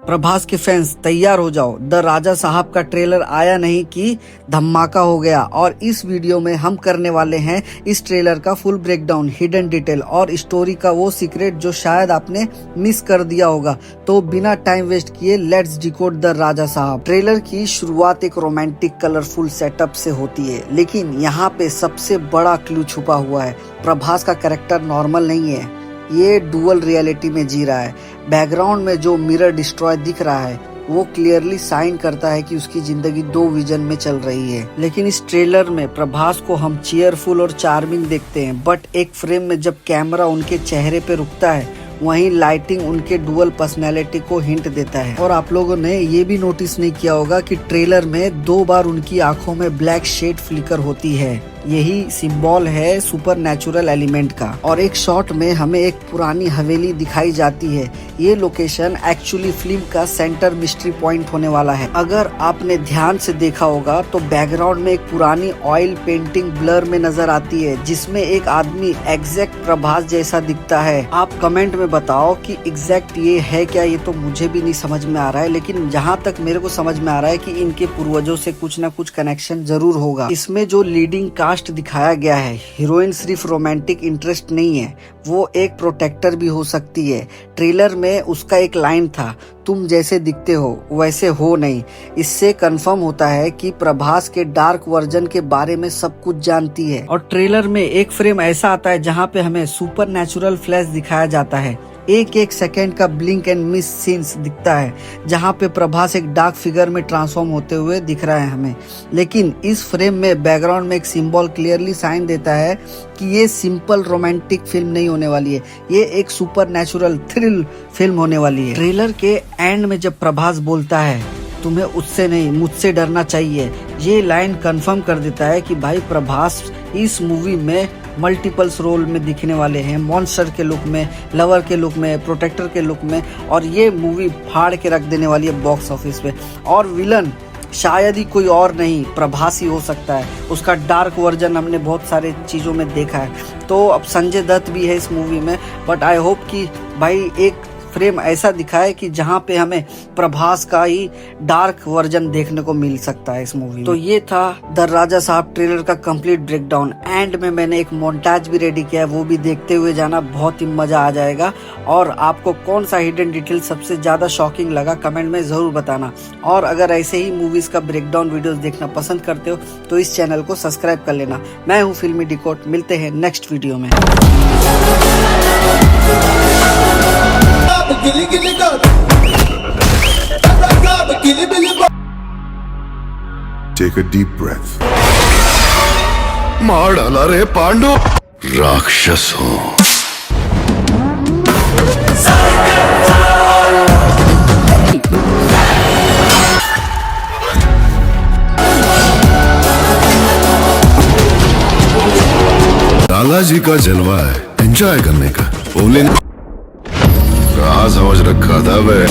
प्रभास के फैंस तैयार हो जाओ, द राजा साहब का ट्रेलर आया नहीं कि धमाका हो गया। और इस वीडियो में हम करने वाले हैं इस ट्रेलर का फुल ब्रेकडाउन, हिडन डिटेल और स्टोरी का वो सीक्रेट जो शायद आपने मिस कर दिया होगा। तो बिना टाइम वेस्ट किए लेट्स डिकोड द राजा साहब। ट्रेलर की शुरुआत एक रोमांटिक कलरफुल सेटअप से होती है, लेकिन यहाँ पे सबसे बड़ा क्लू छुपा हुआ है। प्रभास का कैरेक्टर नॉर्मल नहीं है, ये डुअल रियलिटी में जी रहा है। बैकग्राउंड में जो मिरर डिस्ट्रॉय दिख रहा है वो क्लियरली साइन करता है कि उसकी जिंदगी दो विजन में चल रही है। लेकिन इस ट्रेलर में प्रभास को हम चीयरफुल और चार्मिंग देखते हैं, बट एक फ्रेम में जब कैमरा उनके चेहरे पे रुकता है वहीं लाइटिंग उनके डुअल पर्सनैलिटी को हिंट देता है। और आप लोगों ने ये भी नोटिस नहीं किया होगा कि ट्रेलर में 2 बार उनकी आंखों में ब्लैक शेड फ्लिकर होती है, यही सिंबल है सुपर नेचुरल एलिमेंट का। और एक शॉट में हमें एक पुरानी हवेली दिखाई जाती है, ये लोकेशन एक्चुअली फिल्म का सेंटर मिस्ट्री पॉइंट होने वाला है। अगर आपने ध्यान से देखा होगा तो बैकग्राउंड में एक पुरानी ऑयल पेंटिंग ब्लर में नजर आती है, जिसमें एक आदमी एग्जैक्ट प्रभास जैसा दिखता है। आप कमेंट में बताओ कि एग्जैक्ट ये है क्या, ये तो मुझे भी नहीं समझ में आ रहा है, लेकिन जहाँ तक मेरे को समझ में आ रहा है कि इनके पूर्वजों से कुछ ना कुछ कनेक्शन जरूर होगा। इसमें जो लीडिंग कास्ट दिखाया गया है, हीरोइन सिर्फ रोमांटिक इंटरेस्ट नहीं है, वो एक प्रोटेक्टर भी हो सकती है। ट्रेलर में उसका एक लाइन था, तुम जैसे दिखते हो वैसे हो नहीं। इससे कंफर्म होता है कि प्रभास के डार्क वर्जन के बारे में सब कुछ जानती है। और ट्रेलर में एक फ्रेम ऐसा आता है जहाँ पे हमें सुपर नेचुरल फ्लैश दिखाया जाता है, एक एक सेकेंड का ब्लिंक एंड मिस सीन्स दिखता है, जहाँ पे प्रभास एक डार्क फिगर में ट्रांसफॉर्म होते हुए दिख रहा है हमें। लेकिन इस फ्रेम में बैकग्राउंड में एक सिंबल क्लियरली साइन देता है कि ये सिंपल रोमांटिक फिल्म नहीं होने वाली है, ये एक सुपर नेचुरल थ्रिल फिल्म होने वाली है। ट्रेलर के एंड में जब प्रभास बोलता है तुम्हें उससे नहीं मुझसे डरना चाहिए, ये लाइन कंफर्म कर देता है कि भाई प्रभास इस मूवी में मल्टीपल्स रोल में दिखने वाले हैं, मॉन्स्टर के लुक में, लवर के लुक में, प्रोटेक्टर के लुक में। और ये मूवी फाड़ के रख देने वाली है बॉक्स ऑफिस पे। और विलन शायद ही कोई और नहीं, प्रभास ही हो सकता है। उसका डार्क वर्जन हमने बहुत सारे चीज़ों में देखा है। तो अब संजय दत्त भी है इस मूवी में, बट आई होप कि भाई एक फ्रेम ऐसा दिखाए कि जहाँ पे हमें प्रभास का ही डार्क वर्जन देखने को मिल सकता है इस मूवी में। तो ये था द राजा साहब ट्रेलर का कंप्लीट ब्रेकडाउन। एंड में मैंने एक मोन्टाज भी रेडी किया है, वो भी देखते हुए जाना, बहुत ही मजा आ जाएगा। और आपको कौन सा हिडन डिटेल सबसे ज्यादा शॉकिंग लगा कमेंट में जरूर बताना। और अगर ऐसे ही मूवीज का ब्रेकडाउन वीडियोस देखना पसंद करते हो तो इस चैनल को सब्सक्राइब कर लेना। मैं हूँ फिल्मी डिकोड, मिलते हैं नेक्स्ट वीडियो में। Take a deep breath. मार डाला रे पांडु, राक्षस हो। लाला जी का जलवा है, एंजॉय करने का। बोले कहाँ समझ रखा था वे।